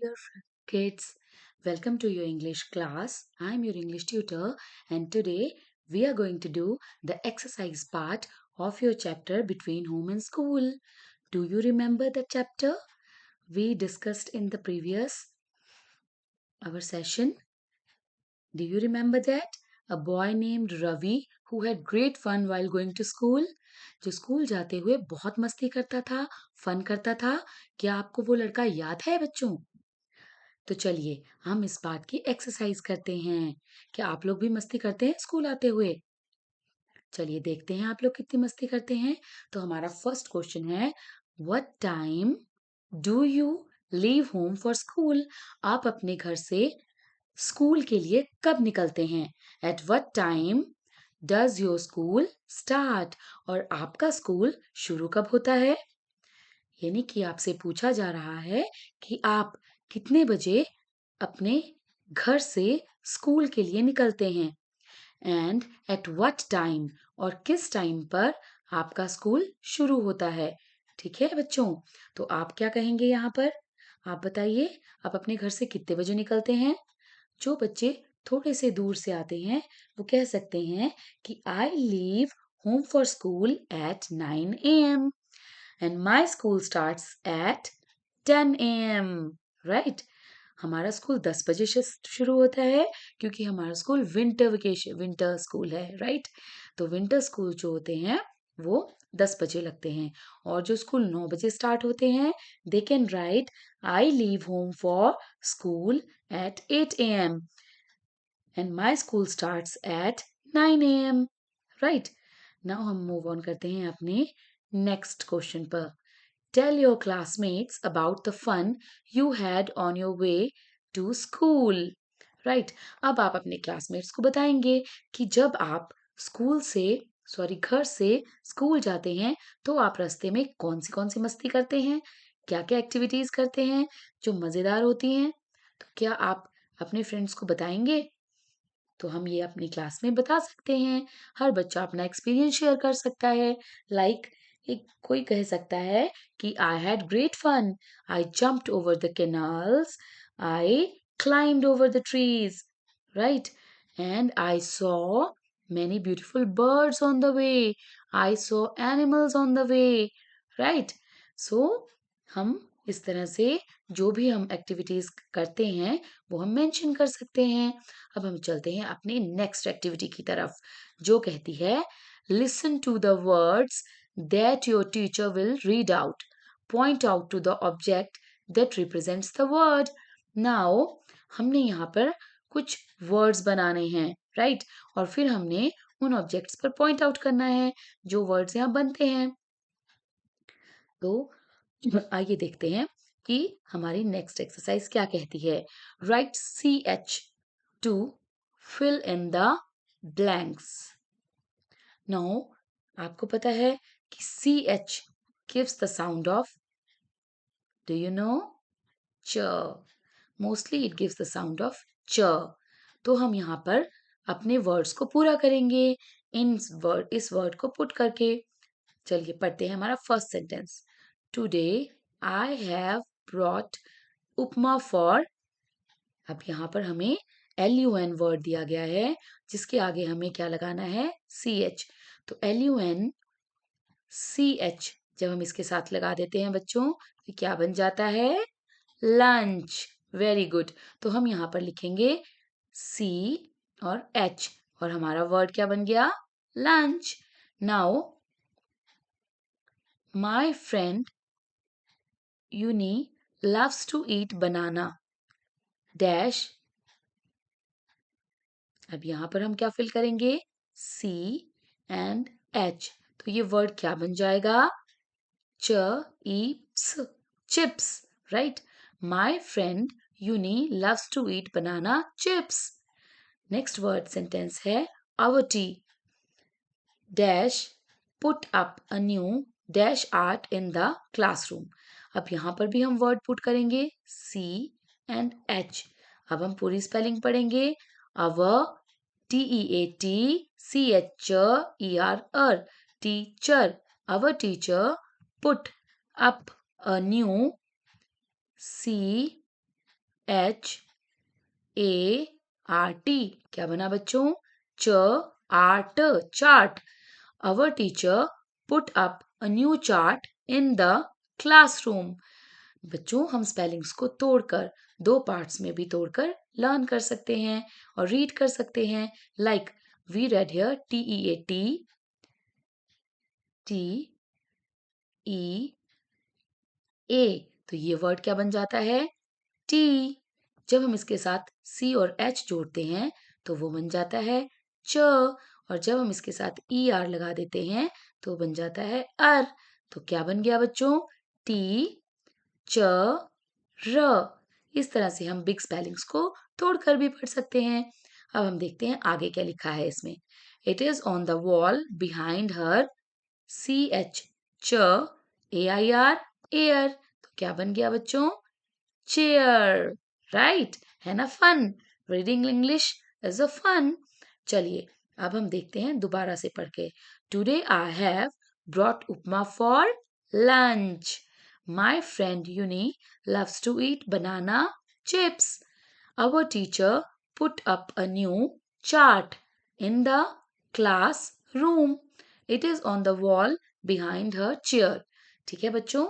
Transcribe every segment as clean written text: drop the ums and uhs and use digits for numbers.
dear kids. Welcome to your English class. I'm your English tutor, and today we are going to do the exercise part of your chapter Between Home and School. Do you remember the chapter we discussed in the previous our session? Do you remember that? A boy named Ravi who had great fun while going to school. जो school जाते हुए बहुत मस्ती करता था, fun करता था. क्या आपको वो लड़का याद है बच्चों? तो चलिए हम इस बात की एक्सरसाइज करते हैं. क्या आप लोग भी मस्ती करते हैं स्कूल आते हुए? चलिए देखते हैं आप लोग कितनी मस्ती करते हैं. तो हमारा फर्स्ट क्वेश्चन है, what time do you leave home for school? आप अपने घर से स्कूल के लिए कब निकलते हैं? At what time does your school start? और आपका स्कूल शुरू कब होता है? यानी कि आपसे पूछा जा रहा है कि आप कितने बजे अपने घर से स्कूल के लिए निकलते हैं. एंड एट व्हाट टाइम, और किस टाइम पर आपका स्कूल शुरू होता है. ठीक है बच्चों, तो आप क्या कहेंगे यहाँ पर? आप बताइए, आप अपने घर से कितने बजे निकलते हैं? जो बच्चे थोड़े से दूर से आते हैं वो कह सकते हैं कि I leave home for school eight 9 a.m. and my school starts at 10 a.m. Right? हमारा स्कूल 10 बजे से शुरू होता है क्योंकि हमारा स्कूल विंटर स्कूल है. राइट? तो विंटर स्कूल जो होते हैं वो 10 बजे लगते हैं. और जो स्कूल 9 बजे स्टार्ट होते हैं, they can right I leave home for school eight 8 a.m. and my school starts at 9 a.m. Right? Now हम मूव ऑन करते हैं अपने नेक्स्ट क्वेश्चन पर. Tell your classmates about the fun you had on your way to school. Right? अब आप अपने classmates को बताएंगे कि जब आप घर से स्कूल जाते हैं तो आप रास्ते में कौन सी मस्ती करते हैं, क्या क्या एक्टिविटीज करते हैं जो मजेदार होती हैं. तो क्या आप अपने फ्रेंड्स को बताएंगे? तो हम ये अपनी क्लास में बता सकते हैं. हर बच्चा अपना एक्सपीरियंस शेयर कर सकता है. लाइक एक कोई कह सकता है कि I had great fun, I jumped over the canals, I climbed over the trees, right? And I saw many beautiful birds on the way. I saw animals on the way, right? So हम इस तरह से जो भी हम activities करते हैं वो हम मेंशन कर सकते हैं. अब हम चलते हैं अपनी नेक्स्ट एक्टिविटी की तरफ जो कहती है, listen to the words that your teacher will read out. Point out to the object that represents the word. Now हमने यहाँ पर कुछ वर्ड्स बनाने हैं. राइट? और फिर हमने उन ऑब्जेक्ट्स पर पॉइंट आउट करना है जो वर्ड्स यहाँ बनते हैं. तो आइए देखते हैं कि हमारी नेक्स्ट एक्सरसाइज क्या कहती है. Right CH to fill in the blanks. Now, आपको पता है कि CH gives the sound of, do you know? च. Mostly it gives the sound of च. तो हम यहाँ पर अपने वर्ड्स को पूरा करेंगे इस वर्ड को पुट करके. चलिए पढ़ते हैं हमारा first sentence. Today I have brought upma for. अब यहाँ पर हमें LUN वर्ड दिया गया है जिसके आगे हमें क्या लगाना है? CH. तो LUN CH जब हम इसके साथ लगा देते हैं बच्चों तो क्या बन जाता है? लंच. Very good. तो हम यहाँ पर लिखेंगे C और H और हमारा वर्ड क्या बन गया? Lunch. Now my friend Unni loves to eat banana dash. अब यहाँ पर हम क्या फिल करेंगे? C and H. तो ये वर्ड क्या बन जाएगा? च chips. Right? My friend Unni loves to eat banana chips. Next word sentence है our tea dash put up a new dash art in the classroom. अब यहाँ पर भी हम वर्ड पुट करेंगे C and H. अब हम पूरी स्पेलिंग पढ़ेंगे. our TEATCHER teacher. Our teacher put up a new C CHART। क्या बना बच्चों? Chart, chart. Our teacher put up a new chart in the classroom। बच्चों हम स्पेलिंग्स को तोड़कर दो पार्ट्स में भी तोड़कर लर्न कर सकते हैं और रीड कर सकते हैं। Like we read here TEAT, TEA। तो ये वर्ड क्या बन जाता है? टी। जब हम इसके साथ C और H जोड़ते हैं तो वो बन जाता है च, और जब हम इसके साथ ER लगा देते हैं तो बन जाता है अर। तो क्या बन गया बच्चों? टी च र। इस तरह से हम बिग स्पेलिंग्स को तोड़कर भी पढ़ सकते हैं। अब हम देखते हैं आगे क्या लिखा है इसमें। It is on the wall behind her, CH च AIR, एयर। तो क्या बन गया बच्चों? चेयर। राइट, है ना fun? Reading English is a fun. चलिए अब हम देखते हैं दोबारा से पढ़ के। Today I have brought upma for lunch. My friend Unni loves to eat banana chips. Our teacher put up a new chart in the classroom. It is on the wall behind her chair. ठीक है बच्चों,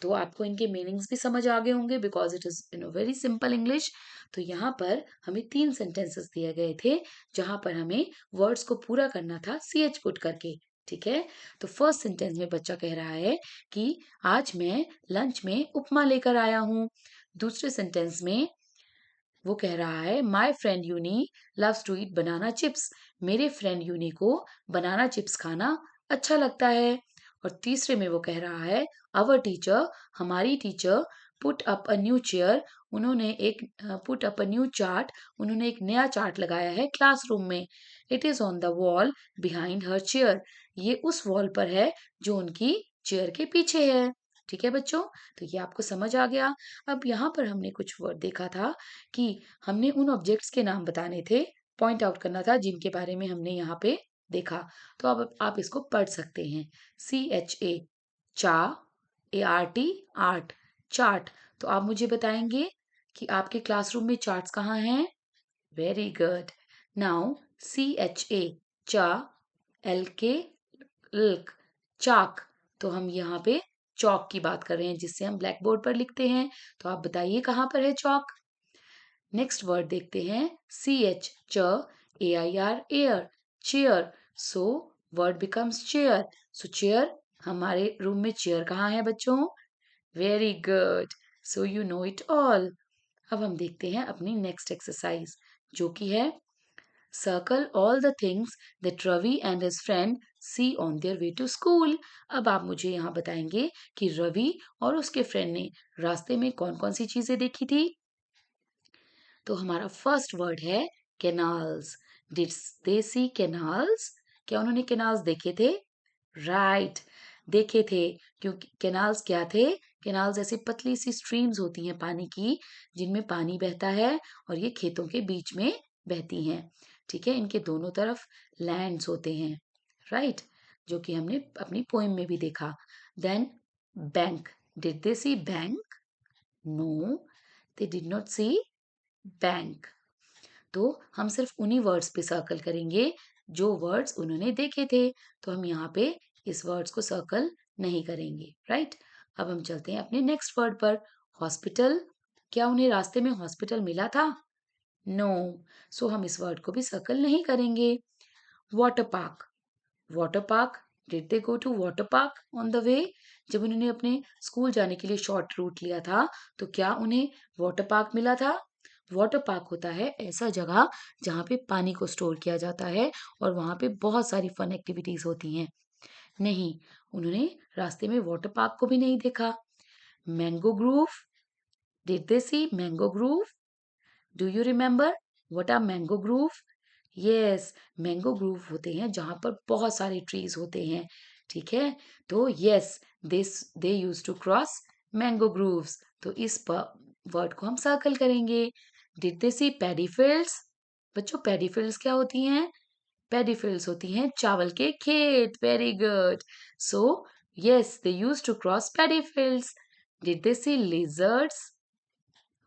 तो आपको इनके meanings भी समझ आ गए होंगे because it is in very simple English. तो यहाँ पर हमें 3 सेंटेंसेस दिए गए थे जहां पर हमें वर्ड्स को पूरा करना था CH पुट करके। ठीक है, तो फर्स्ट सेंटेंस में बच्चा कह रहा है कि आज मैं लंच में उपमा लेकर आया हूँ। दूसरे सेंटेंस में वो कह रहा है my friend Unni loves to eat banana chips. मेरे फ्रेंड यूनी को बनाना चिप्स खाना अच्छा लगता है। और तीसरे में वो कह रहा है अवर टीचर, हमारी teacher put up a new chair, उन्होंने एक put up a new chart, उन्होंने एक नया चार्ट लगाया है क्लासरूम में। It is on the wall behind her chair, ये उस वॉल पर है जो उनकी चेयर के पीछे है। ठीक है बच्चों, तो ये आपको समझ आ गया। अब यहाँ पर हमने कुछ वर्ड देखा था कि हमने उन ऑब्जेक्ट्स के नाम बताने थे, पॉइंट आउट करना था जिनके बारे में हमने यहाँ पे देखा। तो अब आप इसको पढ़ सकते हैं। CHA चा, ART आर्ट, चार्ट। तो आप मुझे बताएंगे कि आपके क्लासरूम में चार्ट्स कहाँ हैं? Very good. नाउ CHA चा, LK इल्क, चाक। तो हम यहाँ पे चौक की बात कर रहे हैं जिससे हम ब्लैक बोर्ड पर लिखते हैं। तो आप बताइए कहाँ पर है चौक? नेक्स्ट वर्ड देखते हैं। CH च AIR air, chair. So word becomes chair. So chair, हमारे रूम में चेयर कहाँ है बच्चों? Very good, so you know it all. अब हम देखते हैं अपनी नेक्स्ट एक्सरसाइज जो कि है circle all the things that Ravi and his friend see on their way to school. अब आप मुझे यहाँ बताएंगे कि रवि और उसके फ्रेंड ने रास्ते में कौन कौन सी चीजें देखी थी। तो हमारा फर्स्ट वर्ड है canals. Did they see canals? क्या उन्होंने कैनाल्स देखे थे? राइट, देखे थे। क्योंकि कैनाल्स क्या थे? कैनाल्स ऐसी पतली सी स्ट्रीम्स होती हैं पानी की जिनमें पानी बहता है और ये खेतों के बीच में बहती हैं। ठीक है, इनके दोनों तरफ लैंड्स होते हैं। राइट, जो कि हमने अपनी पोएम में भी देखा। Then bank, did they see bank? No, they did not see bank. तो हम सिर्फ उन्हीं वर्ड्स पे सर्कल करेंगे जो वर्ड्स उन्होंने देखे थे। तो हम यहाँ पे इस वर्ड्स को सर्कल नहीं करेंगे। राइट, अब हम चलते हैं अपने नेक्स्ट वर्ड पर। हॉस्पिटल, क्या उन्हें रास्ते में हॉस्पिटल मिला था? नो, सो हम इस वर्ड को भी सर्कल नहीं करेंगे। Water park, water park, did they go to water park on the way? जब उन्होंने अपने स्कूल जाने के लिए शॉर्ट रूट लिया था तो क्या उन्हें वाटर पार्क मिला था? वाटर पार्क होता है ऐसा जगह जहाँ पे पानी को स्टोर किया जाता है और वहां पे बहुत सारी फन एक्टिविटीज होती हैं। नहीं, उन्होंने रास्ते में वाटर पार्क को भी नहीं देखा। Mango grove, did they see mango grove? Do you remember what are mango grove? Yes, mango grove होते हैं जहां पर बहुत सारे ट्रीज होते हैं। ठीक है, तो yes, this they use to cross mango groves. तो इस वर्ड को हम सर्कल करेंगे। Did they see paddy fields? बच्चों पैडी फील्ड्स क्या होती हैं? पैडी फील्ड्स होती हैं चावल के खेत। Very good, so yes, they use to cross paddy fields. Did they see lizards?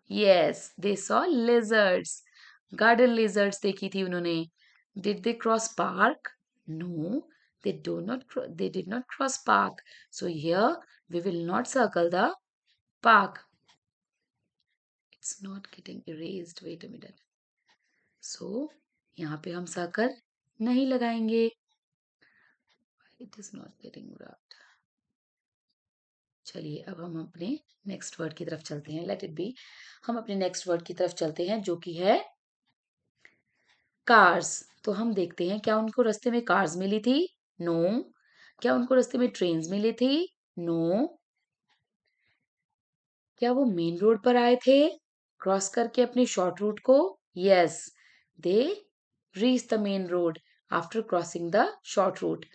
Yes, they saw lizards. Garden lizards देखी थी उन्होंने. Did they cross park? No, they did not cross park. So here we will not circle the park. It's not getting erased. Wait a minute. So यहाँ पे हम circle नहीं लगाएंगे. It is not getting rubbed. चलिए अब हम अपने next word की तरफ चलते हैं. Let it be. हम अपने नेक्स्ट वर्ड की तरफ चलते हैं जो कि है कार्स. तो हम देखते हैं क्या उनको रास्ते में कार्स मिली थी? नो. क्या उनको रास्ते में ट्रेन्स मिली थी? नो. क्या वो मेन रोड पर आए थे क्रॉस करके अपने शॉर्ट रूट को? Yes, they reach the main road after crossing the short route.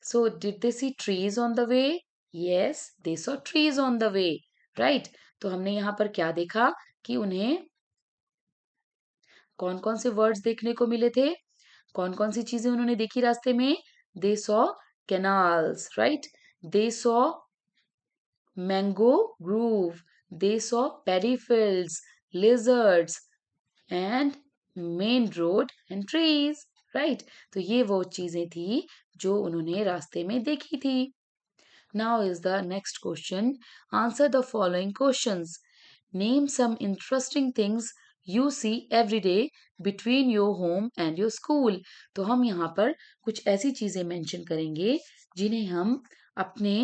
So did they see trees on the way? Yes, they saw trees on the way. Right. तो हमने यहाँ पर क्या देखा कि उन्हें कौन कौन से वर्ड्स देखने को मिले थे, कौन कौन सी चीजें उन्होंने देखी रास्ते में? They saw canals. Right. They saw mango grove, they saw paddy fields, lizards, and main road and trees. Right. तो ये वो चीजें थी जो उन्होंने रास्ते में देखी थी. Now is the next question. Answer the following questions. Name some interesting things you see every day between your home and your school. तो हम यहाँ पर कुछ ऐसी चीजें मेंशन करेंगे जिन्हें हम अपने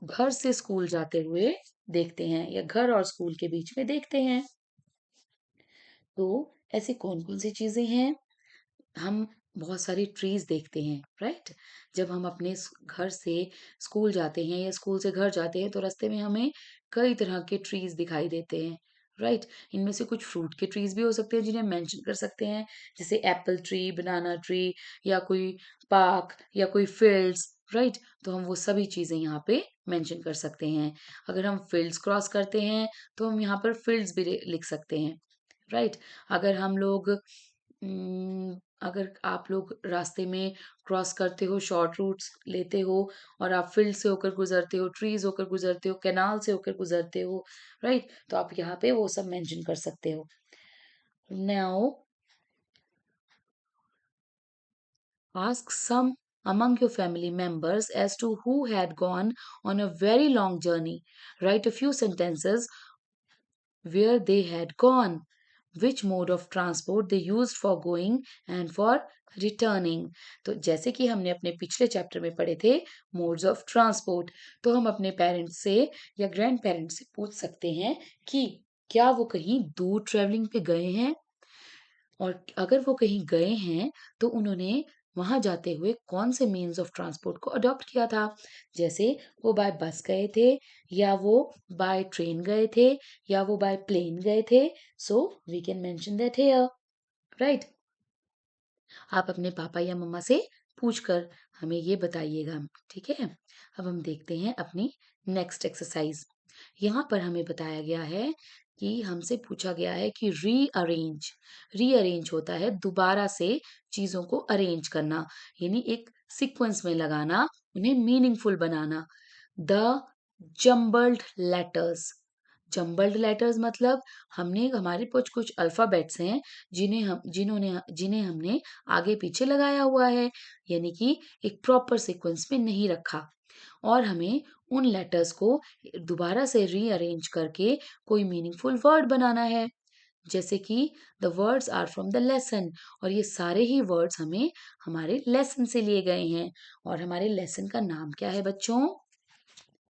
घर से स्कूल जाते हुए देखते हैं या घर और स्कूल के बीच में देखते हैं. तो ऐसी कौन कौन सी चीजें हैं? हम बहुत सारी ट्रीज देखते हैं. राइट. जब हम अपने घर से स्कूल जाते हैं या स्कूल से घर जाते हैं तो रास्ते में हमें कई तरह के ट्रीज दिखाई देते हैं. राइट. इनमें से कुछ फ्रूट के ट्रीज भी हो सकते हैं जिन्हें मेंशन कर सकते हैं, जैसे एप्पल ट्री, बनाना ट्री, या कोई पार्क या कोई फील्ड्स. राइट. तो हम वो सभी चीजें यहाँ पे मेंशन कर सकते हैं. अगर हम फील्ड्स क्रॉस करते हैं तो हम यहाँ पर फील्ड्स भी लिख सकते हैं. राइट. अगर हम लोग अगर आप लोग रास्ते में क्रॉस करते हो, शॉर्ट रूट्स लेते हो और आप फील्ड से होकर गुजरते हो, ट्रीज होकर गुजरते हो, कैनाल से होकर गुजरते हो, राइट, तो आप यहाँ पे वो सब मेंशन कर सकते हो. Now ask some among your family members as to who had gone on a very long journey. Write a few sentences where they had gone, which mode of transport they used for going and for returning. तो जैसे कि हमने अपने पिछले chapter में पढ़े थे modes of transport, तो हम अपने पेरेंट्स से या ग्रैंड पेरेंट्स से पूछ सकते हैं कि क्या वो कहीं दूर ट्रेवलिंग पे गए हैं, और अगर वो कहीं गए हैं तो उन्होंने वहां जाते हुए कौन से मीन्स ऑफ ट्रांसपोर्ट को अडॉप्ट किया था. जैसे वो बाय बस गए थे, या वो बाय ट्रेन गए थे, या वो बाय प्लेन गए थे. So we can mention that here. Right. आप अपने पापा या मम्मा से पूछकर हमें ये बताइएगा. ठीक है. अब हम देखते हैं अपनी नेक्स्ट एक्सरसाइज. यहाँ पर हमें बताया गया है कि हमसे पूछा गया है कि रीअरेंज. रीअरेंज होता है दोबारा से चीजों को अरेंज करना, यानी एक सीक्वेंस में लगाना, उन्हें meaningful banana. The jumbled letters. Jumbled letters मतलब हमने हमारे पास कुछ अल्फाबेट्स हैं जिन्हें हमने आगे पीछे लगाया हुआ है, यानी कि एक प्रॉपर सीक्वेंस में नहीं रखा, और हमें उन लेटर्स को दोबारा से रीअरेंज करके कोई मीनिंगफुल वर्ड बनाना है. जैसे कि the words are from the lesson, और ये सारे ही वर्ड्स हमें हमारे लेसन से लिए गए हैं. और हमारे लेसन का नाम क्या है बच्चों?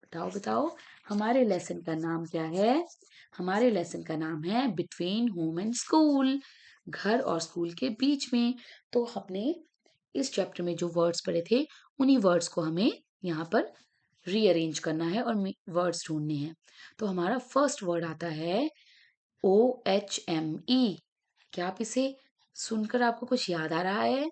बताओ बताओ. हमारे लेसन का नाम क्या है? हमारे लेसन का नाम है बिटवीन होम एंड स्कूल. घर और स्कूल के बीच में. तो हमने इस चैप्टर में जो वर्ड्स पढ़े थे उन्हीं वर्ड्स को हमें यहाँ पर रीअरेंज करना है और वर्ड्स ढूंढने हैं. तो हमारा फर्स्ट वर्ड आता है OHME. क्या आप इसे सुनकर आपको कुछ याद आ रहा है?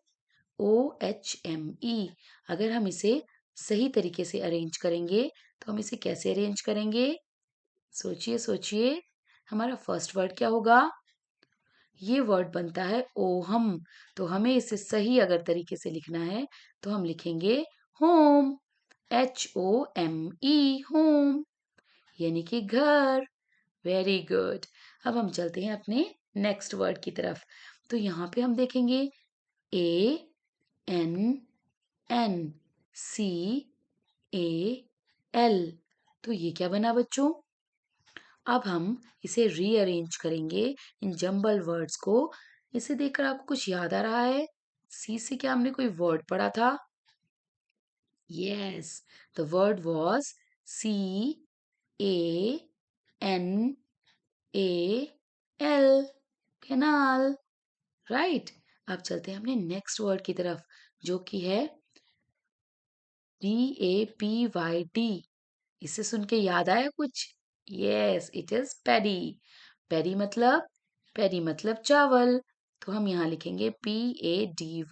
OHME. अगर हम इसे सही तरीके से अरेंज करेंगे तो हम इसे कैसे अरेंज करेंगे? सोचिए सोचिए. हमारा फर्स्ट वर्ड क्या होगा? ये वर्ड बनता है ओहम. तो हमें इसे सही अगर तरीके से लिखना है तो हम लिखेंगे होम. HOME, होम, यानी कि घर. Very good. अब हम चलते हैं अपने नेक्स्ट वर्ड की तरफ। तो यहाँ पे हम देखेंगे ANNCAL। तो ये क्या बना बच्चों? अब हम इसे रीअरेंज करेंगे इन जंबल वर्ड्स को। इसे देखकर आपको कुछ याद आ रहा है? सी से क्या हमने कोई वर्ड पढ़ा था? Yes, the word was CANAL, canal, right. अब चलते हैं अपने नेक्स्ट वर्ड की तरफ, जो कि है PAPYD। इसे सुन के याद आया कुछ? Yes, it is paddy. Paddy मतलब चावल। तो हम यहाँ लिखेंगे PADY,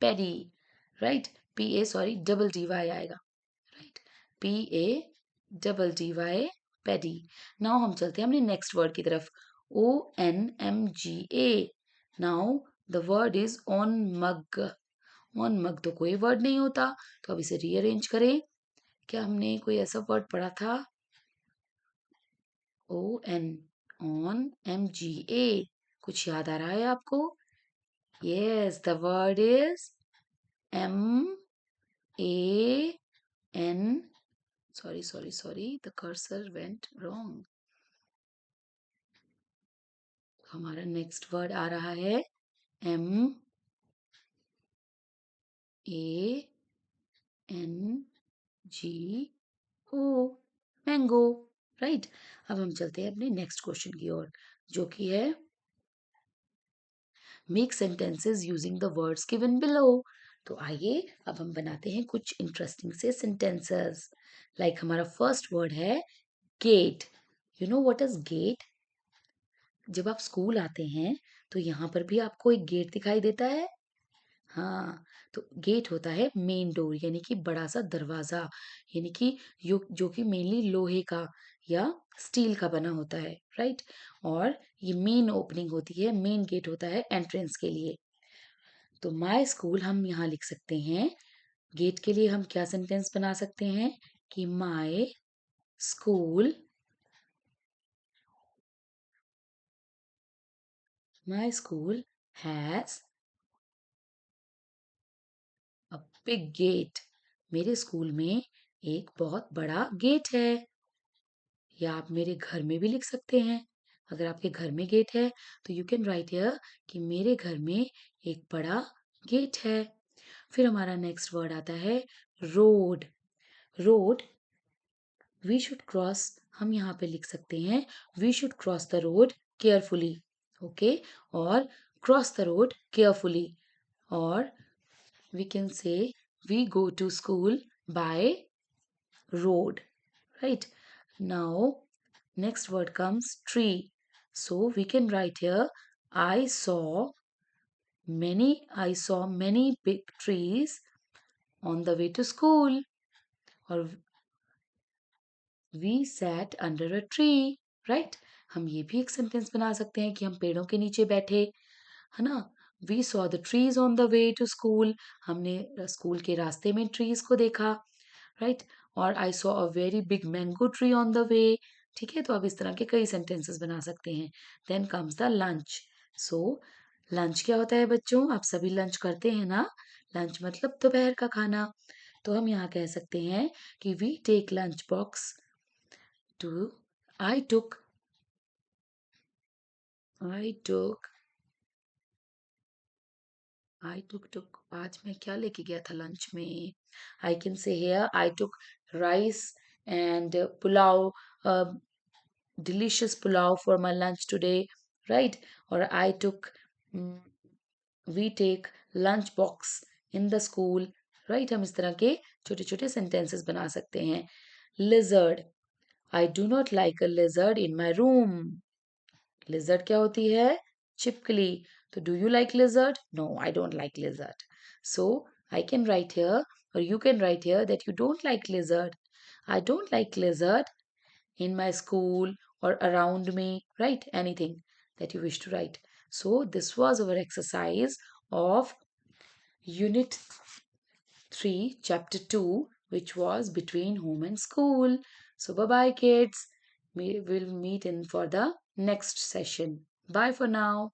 paddy, right. Double D Y आएगा, राइट। PADDY, paddy. नाउ हम चलते हैं अपने नेक्स्ट वर्ड की तरफ, ONMGA। Now the word is on mug. On mug तो कोई वर्ड नहीं होता, तो अब इसे रीअरेंज करें। क्या हमने कोई ऐसा वर्ड पढ़ा था? ON, ON MGA। कुछ याद आ रहा है आपको? Yes, the word is MAN। Sorry, the cursor went wrong. हमारा नेक्स्ट वर्ड आ रहा है MANGO, मैंगो, राइट। अब हम चलते हैं अपने नेक्स्ट क्वेश्चन की ओर, जो कि है make sentences using the words given below. तो आइए अब हम बनाते हैं कुछ इंटरेस्टिंग से सेंटेंसेस। लाइक हमारा फर्स्ट वर्ड है gate. You know what is gate? जब आप स्कूल आते हैं तो यहाँ पर भी आपको एक गेट दिखाई देता है। हाँ, तो गेट होता है मेन डोर, यानी कि बड़ा सा दरवाजा, यानी कि जो कि मेनली लोहे का या स्टील का बना होता है, राइट। और ये मेन ओपनिंग होती है, मेन गेट होता है एंट्रेंस के लिए। तो माय स्कूल हम यहाँ लिख सकते हैं। गेट के लिए हम क्या सेंटेंस बना सकते हैं कि school my school has a big gate. मेरे स्कूल में एक बहुत बड़ा गेट है। या आप मेरे घर में भी लिख सकते हैं। अगर आपके घर में गेट है तो यू कैन राइट हियर कि मेरे घर में एक बड़ा गेट है। फिर हमारा नेक्स्ट वर्ड आता है road. Road, we should cross, हम यहाँ पे लिख सकते हैं we should cross the road carefully. Okay, और क्रॉस द रोड केयरफुली, और we can say we go to school by road, right? Now next word comes tree. So we can write here I saw I saw many big trees on the way to school, or we sat under a tree, right? हम ये भी एक sentence बना सकते हैं कि हम पेड़ों के नीचे बैठे, है ना। We saw the trees on the way to school, हमने स्कूल के रास्ते में ट्रीज को देखा, राइट। और I saw a very big mango tree on the way. ठीक है, तो आप इस तरह के कई सेंटेंसेस बना सकते हैं। Then comes the lunch. So lunch क्या होता है बच्चों? आप सभी लंच करते हैं ना। लंच मतलब दोपहर का खाना। तो हम यहाँ कह सकते हैं कि we take lunch box to I took I took took आज मैं क्या लेके गया था लंच में? I can say here I took rice and pulao, delicious pulao for my lunch today, right? Or I took, we take lunch box in the school, right? हम इस तरह के छोटे छोटे sentences बना सकते हैं। Lizard, I do not like a lizard in my room. Lizard क्या होती है? छिपकली। तो do you like lizard? No, I don't like lizard. So I can write here, or you can write here that you don't like lizard. I don't like lizard in my school or around me, write anything that you wish to write. So this was our exercise of unit 3 chapter 2, which was between home and school. So bye bye kids. We will meet in for the next session. Bye for now.